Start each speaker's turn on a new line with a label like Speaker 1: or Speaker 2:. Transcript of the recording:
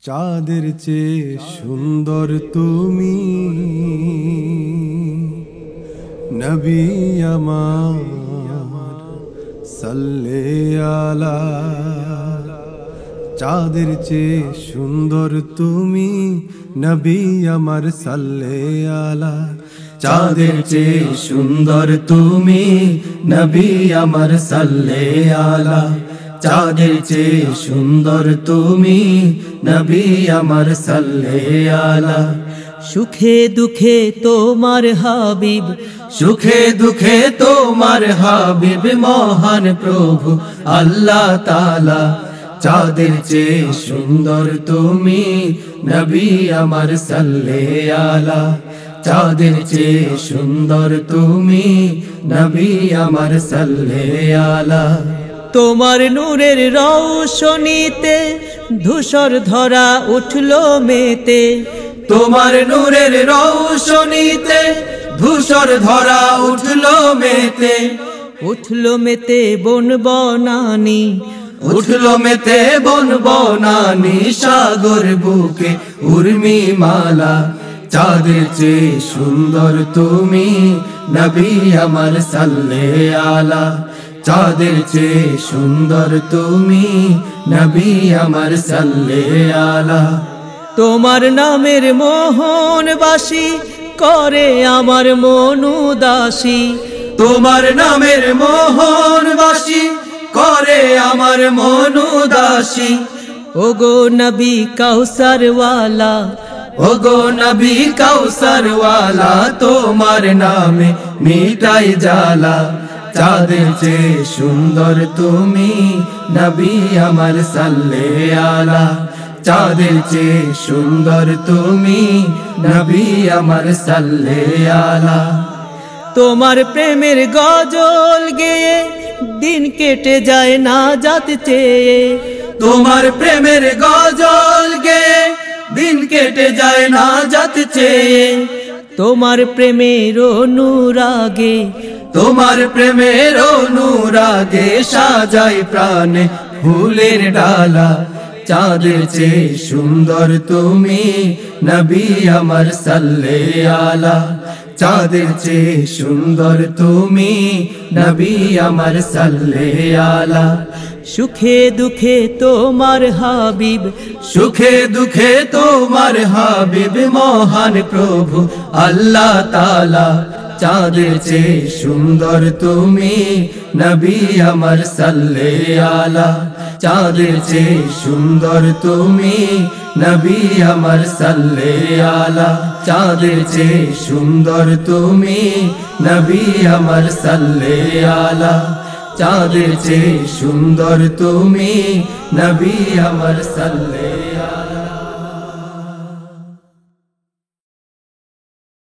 Speaker 1: চাঁদের চেয়ে সুন্দর তুমি নবী আমার সাল্লে আলা। চাঁদের চেয়ে সুন্দর তুমি নবী আমার সাল্লে আলা।
Speaker 2: চাঁদের চেয়ে সুন্দর তুমি নবী আমার সাল্লে আলা। চাঁদের চেয়ে সুন্দর তুমি নবী আমার সাল্লে আলা।
Speaker 3: সুখে দুঃখে তোমার হাবিব,
Speaker 2: সুখে দুঃখে তোমার হাবিব মহান প্রভু আল্লাহ তাআলা। চাঁদের চেয়ে সুন্দর তুমি নবী আমার সাল্লে আলা। চাঁদের চেয়ে সুন্দর তুমি নবী আমার সাল্লে আলা।
Speaker 3: তোমার নূরের রৌশনীতে ধূসর ধরা উঠলো মেতে।
Speaker 2: তোমার নূরের রৌশনীতে ধূসর ধরা উঠলো মেতে।
Speaker 3: উঠলো মেতে বন বনানি,
Speaker 2: উঠলো মেতে বন বনানি, সাগর বুকে উর্মি মালা। চাঁদের চেয়ে সুন্দর তুমি নবী আমার সাল্লে আলা। চাঁদের চেয়ে সুন্দর তুমি নবী আমার সাল্লে আলা।
Speaker 3: তোমার নামের মোহন বাসি করে আমার মন উদাসী।
Speaker 2: তোমার নামের মোহন বাসি করে আমার মন উদাসী।
Speaker 3: ওগো নবী কাউসারওয়ালা,
Speaker 2: ওগো নবী কাউসারওয়ালা, তোমার নামে মিটাই জ্বালা। চাঁদের চেয়ে সুন্দর তুমি নবী আমার সাল্লে আলা। চাঁদের চেয়ে সুন্দর তুমি নবী আমার সাল্লে আলা।
Speaker 3: তোমার প্রেমের গজল গেয়ে দিন কেটে যায় না যাতে চেয়ে।
Speaker 2: তোমার প্রেমের গজল গেয়ে দিন কেটে যায় না যাতে চেয়ে।
Speaker 3: তোমার প্রেমের অনুরাগে,
Speaker 2: তোমার প্রেমের অনুরাগে সাজাই প্রাণে ফুলের ডালা। চাঁদের চেয়ে সুন্দর তুমি নবী আমার সাল্লে আলা। চাঁদের চেয়ে সুন্দর তুমি নবী আমার সাল্লে আলা।
Speaker 3: সুখে দুঃখে তোমার হাবিব,
Speaker 2: সুখে দুঃখে তোমার হাবিব মহান প্রভু আল্লাহ তাআলা। চাঁদের চেয়ে সুন্দর তুমি নবী আমার সাল্লে আলা। চাঁদের চেয়ে সুন্দর তুমি নবী আমার সাল্লে আলা। চাঁদের চেয়ে সুন্দর তুমি নবী আমার সাল্লে আলা। চাঁদের চেয়ে সুন্দর তুমি নবী আমার সাল্লে